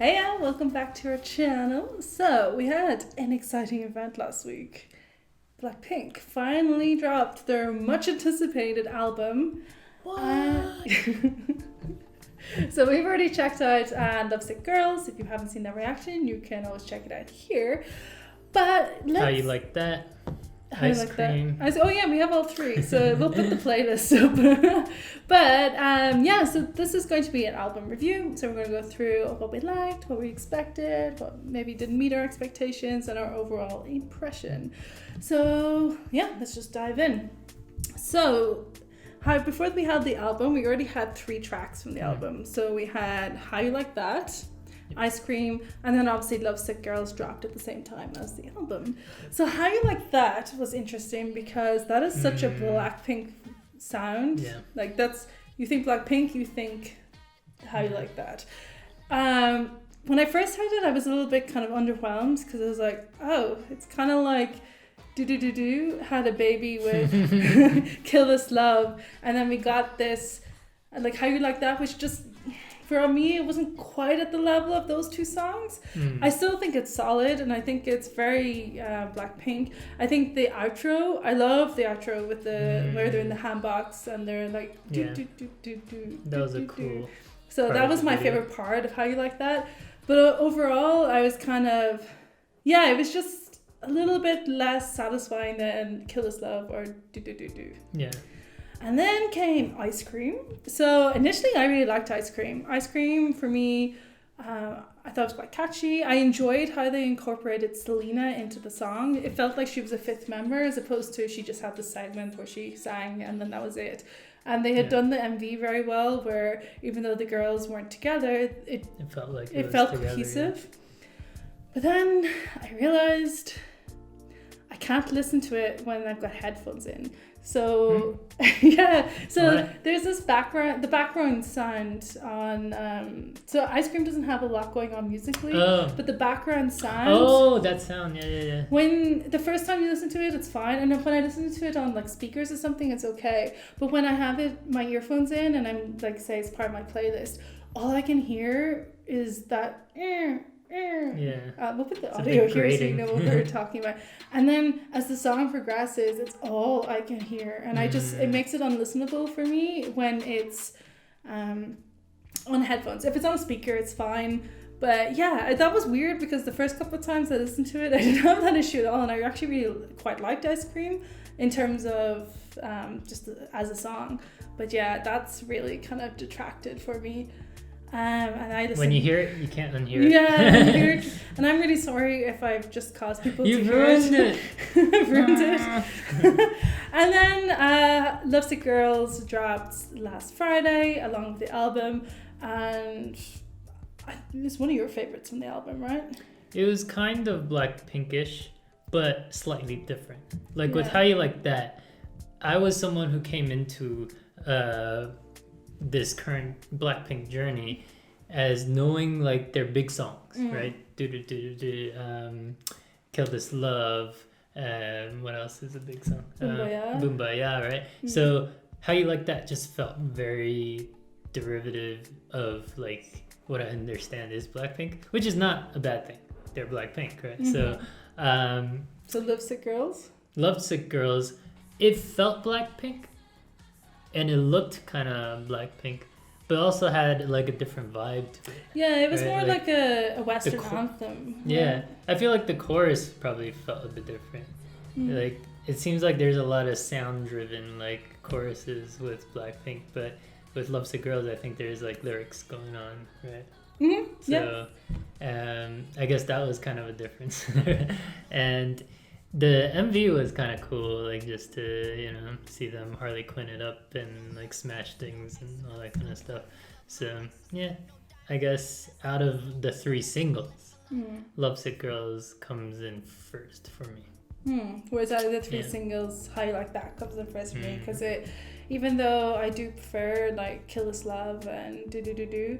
Hey, welcome back to our channel. So, we had an exciting event last week. Blackpink finally dropped their much anticipated album. What? So, we've already checked out Lovesick Girls. If you haven't seen that reaction, you can always check it out here. But let's... How you like that? How Ice like cream. That? Oh yeah, we have all three, so we'll put the playlist up. But yeah, so this is going to be an album review. So we're going to go through what we liked, what we expected, what maybe didn't meet our expectations, and our overall impression. So yeah, let's just dive in. So before we had the album, we already had 3 tracks from the album. So we had How You Like That, Ice Cream, and then obviously Lovesick Girls dropped at the same time as the album. So How You Like That was interesting because that is such a Blackpink sound. Yeah. Like that's, you think Blackpink, you think How You Like That. When I first heard it, I was a little bit kind of underwhelmed because I was like, oh, it's kind of like Do had a baby with Kill This Love, and then we got this like How You Like That, which just, for me, it wasn't quite at the level of those 2 songs. I still think it's solid, and I think it's very Blackpink. I think the outro, I love the outro with the where they're in the handbox and they're like do. That was a cool. So that was my favorite part of How You Like That. But overall, I was kind of, yeah, it was just a little bit less satisfying than Kill This Love or do. Yeah. And then came Ice Cream. So initially I really liked Ice Cream. Ice Cream for me, I thought it was quite catchy. I enjoyed how they incorporated Selena into the song. It felt like she was a 5th member as opposed to she just had this segment where she sang and then that was it. And they had done the MV very well, where even though the girls weren't together, it felt like it felt together, cohesive. Yeah. But then I realized I can't listen to it when I've got headphones in. So yeah, so what? There's this the background sound on so Ice Cream doesn't have a lot going on musically, but the background sound, that sound, yeah. When the first time you listen to it, it's fine, and when I listen to it on like speakers or something, it's okay. But when I have my earphones in and I'm like, say it's part of my playlist, all I can hear is that we'll put the audio here so you know what we're talking about. And then as the song progresses, it's all I can hear, and it makes it unlistenable for me when it's on headphones. If it's on a speaker, it's fine. But yeah, that was weird because the first couple of times I listened to it, I didn't have that issue at all, and I actually really quite liked Ice Cream in terms of just as a song. But yeah, that's really kind of detracted for me. And I listen. When you hear it, you can't unhear it. Yeah, and I'm really sorry if I've just caused people to hear it. I've ruined it. And then Lovesick Girls dropped last Friday along with the album, and it's one of your favorites from the album, right? It was kind of Blackpinkish, but slightly different. Like with How You Like That, I was someone who came into this current Blackpink journey as knowing like their big songs, right? Kill This Love, what else is a big song? Boomba, right? So How You Like That just felt very derivative of like what I understand is Blackpink, which is not a bad thing. They're Blackpink, right? So Lovesick Girls? Lovesick Girls, it felt Blackpink, and it looked kind of Blackpink, but also had like a different vibe to it. Yeah, it was more like a Western anthem. Yeah, I feel like the chorus probably felt a bit different. Like it seems like there's a lot of sound-driven like choruses with Blackpink, but with Lovesick Girls, I think there's like lyrics going on, right? So, I guess that was kind of a difference. And the MV was kind of cool, like just to, see them Harley Quinn it up and like smash things and all that kind of stuff. So yeah, I guess out of the 3 singles, Lovesick Girls comes in first for me. Whereas out of the 3 singles, How You Like That comes in first for me, because even though I do prefer like Kill This Love and do,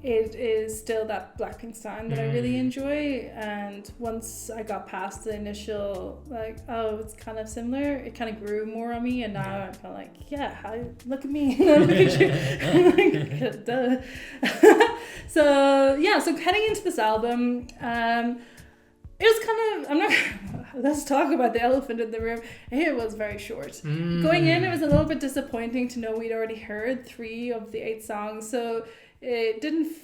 it is still that Blackpink sound that I really enjoy. And once I got past the initial like, oh, it's kind of similar, it kind of grew more on me, and now I'm kind of like, yeah, look at me. Look at you. Like, duh. So heading into this album, it was kind of, I'm not, let's talk about the elephant in the room. It was very short. Going in, it was a little bit disappointing to know we'd already heard 3 of the 8 songs. So it didn't,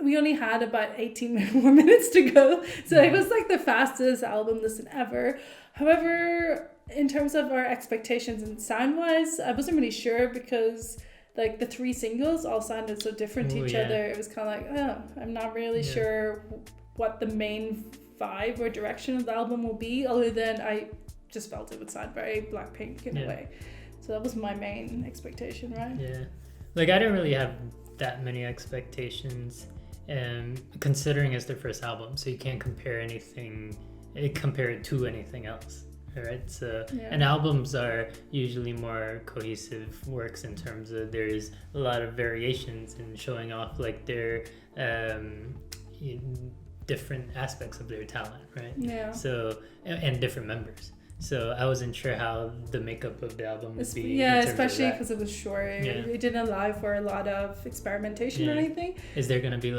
we only had about 18 more minutes to go. So it was like the fastest album listen ever. However, in terms of our expectations and sound-wise, I wasn't really sure because the 3 singles all sounded so different to each other. It was kind of I'm not really sure what the main vibe or direction of the album will be, other than I just felt it would sound very Blackpink in a way. So that was my main expectation, right? Yeah. I didn't really have that many expectations, considering it's their first album, so you can't compare it to anything else. Right, so and albums are usually more cohesive works in terms of there's a lot of variations in showing off their different aspects of their talent, right? Yeah. So and different members. So I wasn't sure how the makeup of the album would be. Yeah, especially because it was short. It didn't allow for a lot of experimentation or anything. Is there gonna be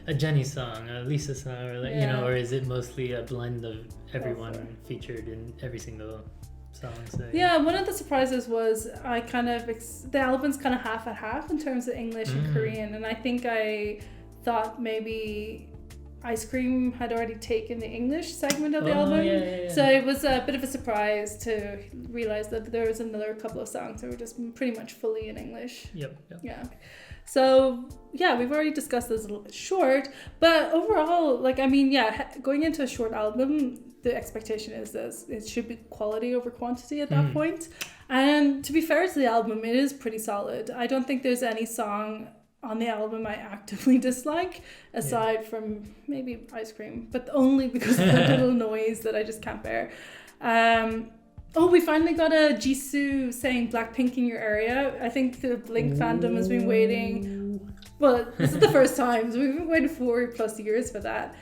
a Jennie song, a Lisa song, or or is it mostly a blend of everyone featured in every single song? So, one of the surprises was I the album's kind of half and half in terms of English and Korean, and I think I thought maybe Ice Cream had already taken the English segment of the album. So it was a bit of a surprise to realize that there was another couple of songs that were just pretty much fully in English. Yep. Yeah. So we've already discussed this a little bit short, but overall, going into a short album, the expectation is this: it should be quality over quantity at that point. And to be fair to the album, it is pretty solid. I don't think there's any song on the album I actively dislike, aside from maybe Ice Cream, but only because of the little noise that I just can't bear. We finally got a Jisoo saying Blackpink in your area. I think the Blink fandom has been waiting. Well, this is the first time, so we've been waiting 4+ years for that.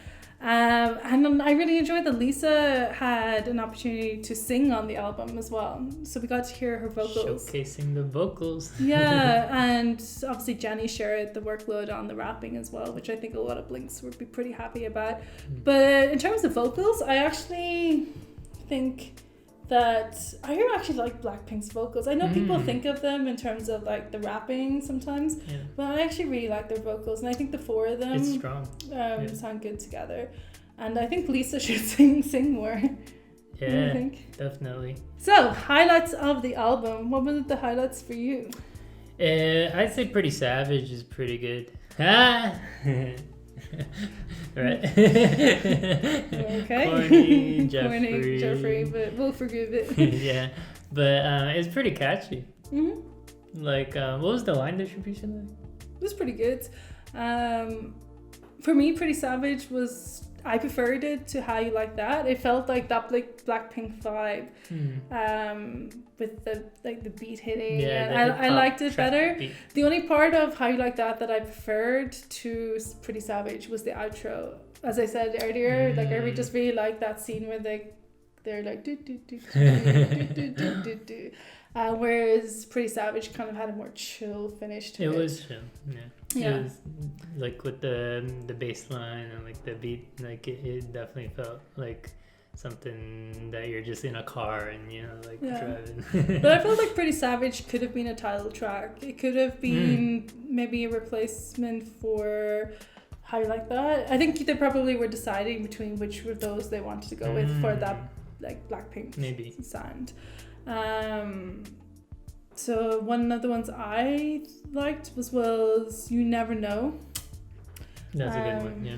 And I really enjoyed that Lisa had an opportunity to sing on the album as well. So we got to hear her vocals. Showcasing the vocals. Yeah, and obviously Jennie shared the workload on the rapping as well, which I think a lot of Blinks would be pretty happy about. But in terms of vocals, I actually think that I actually like Blackpink's vocals. I know people think of them in terms of the rapping sometimes, but I actually really like their vocals, and I think the 4 of them it's strong. Sound good together. And I think Lisa should sing more. Yeah, I think definitely. So, highlights of the album. What were the highlights for you? I'd say Pretty Savage is pretty good. Right. Okay. Corny Jeffrey, but we'll forgive it. Yeah, but it's pretty catchy. What was the line distribution like? It was pretty good. For me, Pretty Savage was, I preferred it to How You Like That. It felt like that Blackpink vibe, with the beat hitting. Yeah, I liked it better. Beat. The only part of How You Like That I preferred to Pretty Savage was the outro. As I said earlier, I just really like that scene where they're like do do do do do do do do. Whereas Pretty Savage kind of had a more chill finish to it. It was chill, yeah. It was with the bass line and the beat, it definitely felt like something that you're just in a car and driving. But I felt like Pretty Savage could have been a title track. It could have been maybe a replacement for How You Like That. I think they probably were deciding between which of those they wanted to go with for that Blackpink maybe sound. So one of the ones I liked was You Never Know. That's a good one, yeah.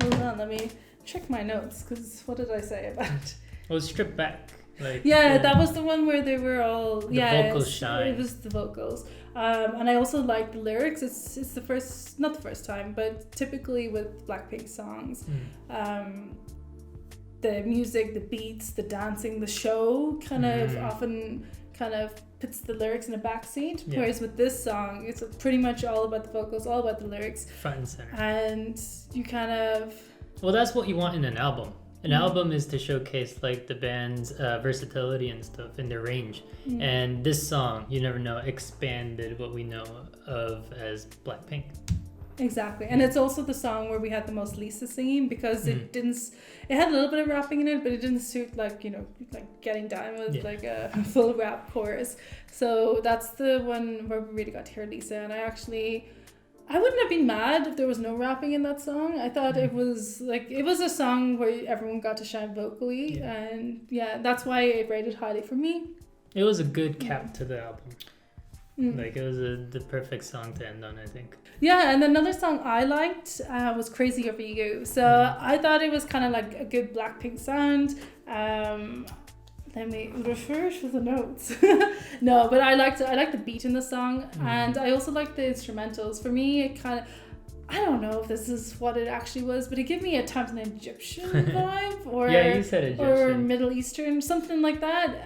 Hold on, let me check my notes, because what did I say about it? It was Stripped Back. That was the one where they were all... The vocals shine. It was the vocals. And I also like the lyrics. It's the first... Not the first time, but typically with Blackpink songs, the music, the beats, the dancing, the show often puts the lyrics in a backseat. Yeah. Whereas with this song, it's pretty much all about the vocals, all about the lyrics. Front and center. And you Well, that's what you want in an album. An album is to showcase the band's versatility and stuff in their range. And this song, You Never Know, expanded what we know of as Blackpink. Exactly. And it's also the song where we had the most Lisa singing, because it had a little bit of rapping in it, but it didn't suit like, you know, like getting down with like a full rap chorus. So that's the one where we really got to hear Lisa. And I wouldn't have been mad if there was no rapping in that song. I thought it was a song where everyone got to shine vocally, and that's why it rated highly for me. It was a good cap to the album. Like, it was the perfect song to end on, I think. Yeah, and another song I liked was Crazy Over You. So I thought it was kind of like a good Blackpink sound. Let me refer to the notes. No, but I liked the beat in the song, and I also liked the instrumentals. For me, it kind of, I don't know if this is what it actually was, but it gave me at times an Egyptian vibe, or you said Egyptian, or Middle Eastern, something like that.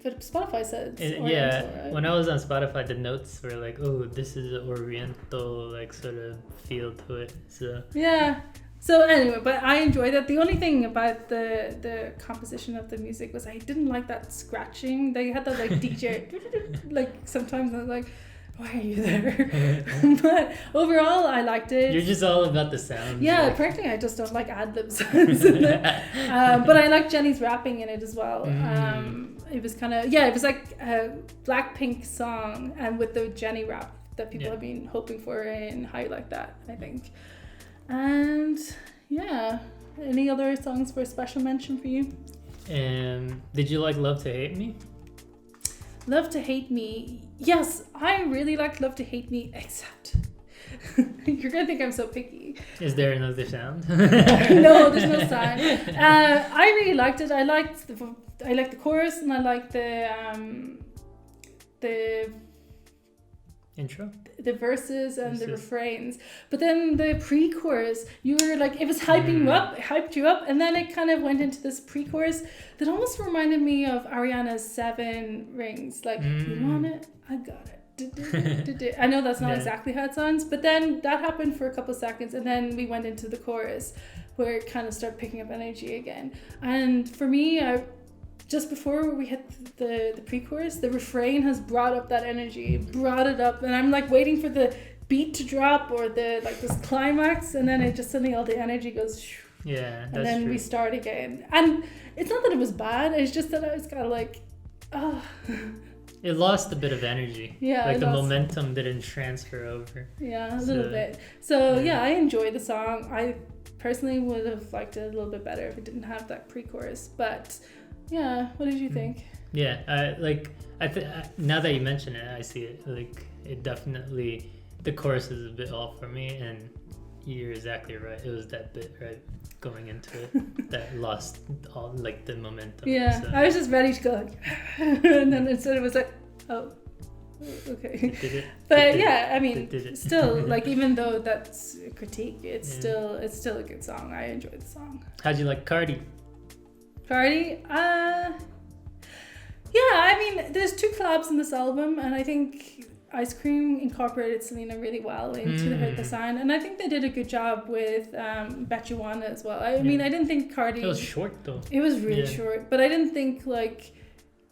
But Spotify said Oriental, right? When I was on Spotify, the notes were like, "Oh, this is an Oriental like sort of feel to it." So yeah. So anyway, but I enjoyed that. The only thing about the composition of the music was I didn't like that scratching. They had that like DJ, like sometimes I was like, why are you there? But overall, I liked it. You're just all about the sound. Yeah, apparently I just don't like ad-lib sounds. But I like Jennie's rapping in it as well. It was kind of, it was like a Blackpink song, and with the Jennie rap that people have been hoping for, and how you like that, I think. And any other songs for a special mention for you? Did you like Love to Hate Me? Love to Hate Me. Yes, I really liked Love to Hate Me, except you're gonna think I'm so picky. Is there another sound? No, there's no sound. I really liked it. I liked the chorus, and I liked the intro, the verses and the refrains. But then the pre-chorus, you were like, it was hyped you up, and then it kind of went into this pre-chorus that almost reminded me of Ariana's 7 Rings. Like, you want it? I got it. I know that's not exactly how it sounds, but then that happened for a couple of seconds, and then we went into the chorus where it kind of started picking up energy again. And for me, just before we hit the pre-chorus, the refrain has brought up that energy, brought it up, and I'm like waiting for the beat to drop, or this climax, and then it just suddenly all the energy goes that's and then true. We start again. And it's not that it was bad, it's just that I was kind of like, it lost a bit of energy. Like the momentum didn't transfer over. Yeah, a little bit. So I enjoy the song. I personally would have liked it a little bit better if it didn't have that pre-chorus, but what did you think? Now that you mention it, I see it. Like, it definitely, the chorus is a bit off for me, and you're exactly right. It was that bit right going into it that lost all like the momentum. Yeah, so I was just ready to go like, and then instead it was like, oh, okay. But I mean, still, like, even though that's a critique, it's still a good song. I enjoyed the song. How'd you like Cardi? I mean, there's 2 collabs in this album, and I think Ice Cream incorporated Selena really well into the sound, and I think they did a good job with Bet You Wanna as well. I mean, I didn't think Cardi... It was short though. It was really short, but I didn't think like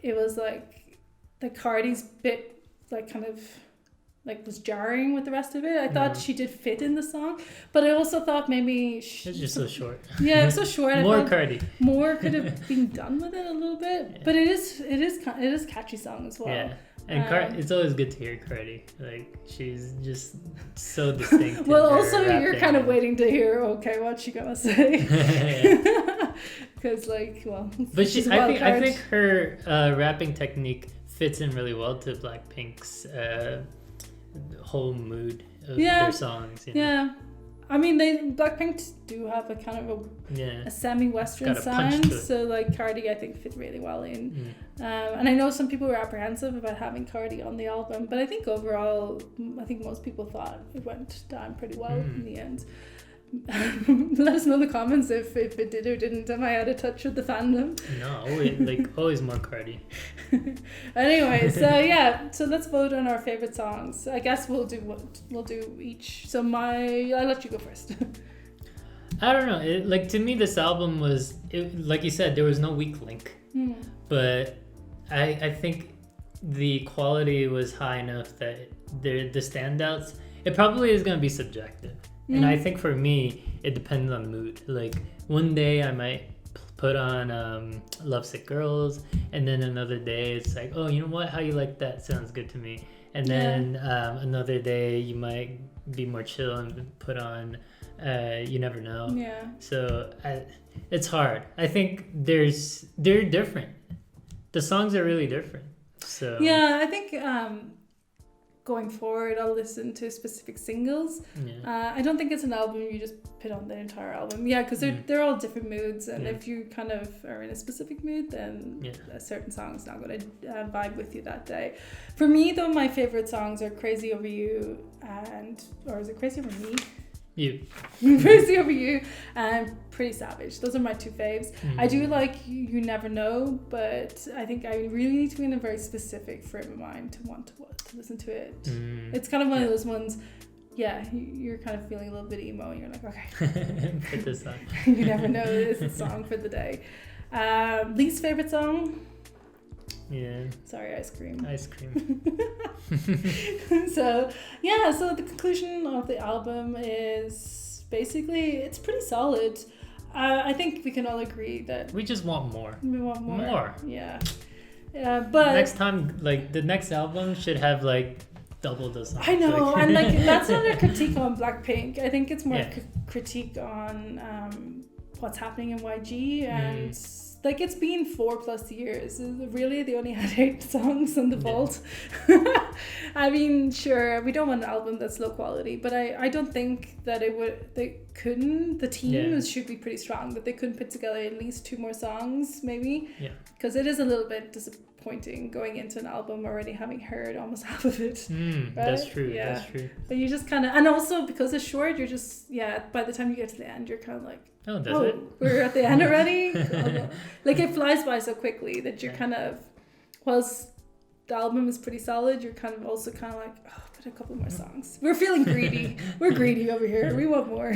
it was like the Cardi's bit like kind of like was jarring with the rest of it. I thought she did fit in the song, but I also thought maybe it's just so short. Yeah, it was so short. More Cardi. More could have been done with it a little bit, but it is a catchy song as well. Yeah, and it's always good to hear Cardi. Like, she's just so distinct. Well, also you're kind of waiting to hear, okay, what's she gonna say? Because but I think her rapping technique fits in really well to Blackpink's whole mood of their songs. You know? Yeah, I mean, Blackpink do have a kind of a semi-Western sound, so like Cardi I think fit really well in. And I know some people were apprehensive about having Cardi on the album, but I think overall, I think most people thought it went down pretty well in the end. Let us know in the comments if it did or didn't. Am I out of touch with the fandom? No, always more Cardi. Anyway, so let's vote on our favorite songs. I guess we'll do each. So I'll let you go first. I don't know. To me, this album was, like you said, there was no weak link, but I think the quality was high enough that the standouts. it probably is going to be subjective. And I think for me, it depends on mood. Like one day I might put on Lovesick Girls, and then another day it's like, oh, you know what? How you like that sounds good to me. And then another day you might be more chill and put on You Never Know. Yeah. So it's hard. I think they're different. The songs are really different. So yeah, I think going forward I'll listen to specific singles. I don't think it's an album you just put on the entire album. Yeah, because they're all different moods, and if you kind of are in a specific mood, then a certain song's not going to vibe with you that day. For me, though, my favorite songs are Crazy Over You or is it Crazy Over Me? You. Crazy Over You and Pretty Savage. Those are my two faves. I do like You Never Know, but I think I really need to be in a very specific frame of mind to want to listen to it. It's kind of one of those ones, you're kind of feeling a little bit emo and you're like, okay. Put this on. You Never Know is the song for the day. Least favorite song? Yeah. Sorry, Ice Cream. Ice Cream. So the conclusion of the album is basically it's pretty solid. I think we can all agree that we just want more. We want more. More. Yeah. But next time, like the next album should have like double the songs. I know, and like that's not a critique on Blackpink. I think it's more a critique on what's happening in YG and. Like, it's been 4+ years. Really, they only had 8 songs on the vault. I mean, sure, we don't want an album that's low quality, but I don't think that the team should be pretty strong, that they couldn't put together at least 2 more songs, maybe. Yeah. Because it is a little bit disappointing going into an album already having heard almost half of it. Right? That's true, yeah. That's true. But you just kind of, and also because it's short, you're just, by the time you get to the end, you're kind of like, does it? We're at the end already? Like, it flies by so quickly that you're kind of, whilst the album is pretty solid, you're kind of also kind of like, put a couple more songs. We're feeling greedy. We're greedy over here. We want more.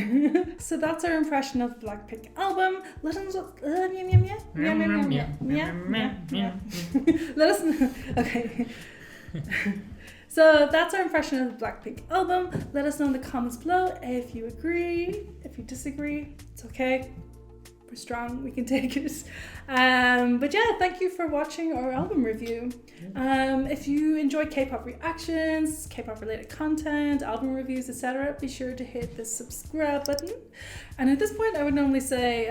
So that's our impression of the Blackpink album. Let us let us know. Okay. So that's our impression of the Blackpink album. Let us know in the comments below if you agree, if you disagree. It's okay. We're strong. We can take it. But thank you for watching our album review. If you enjoy K-pop reactions, K-pop related content, album reviews, etc., be sure to hit the subscribe button. And at this point, I would normally say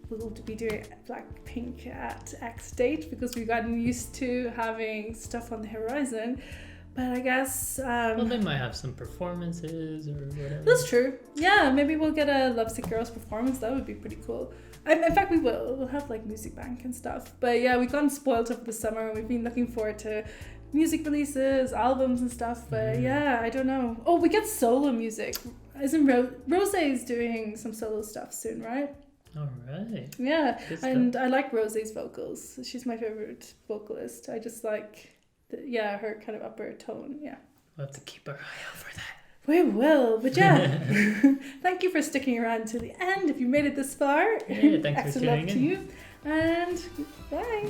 we'll be doing Blackpink at X date because we've gotten used to having stuff on the horizon. But I guess... well, they might have some performances or whatever. That's true. Yeah, maybe we'll get a Lovesick Girls performance. That would be pretty cool. In fact, we will. We'll have like music bank and stuff. But yeah, we've gotten spoiled over the summer. We've been looking forward to music releases, albums and stuff. But I don't know. Oh, we get solo music. Isn't Rose is doing some solo stuff soon, right? All right. Yeah, and I like Rose's vocals. She's my favorite vocalist. I just like... her kind of upper tone, We'll have to keep our eye out for that. We will, but thank you for sticking around to the end. If you made it this far, thanks for tuning in. to you, and bye.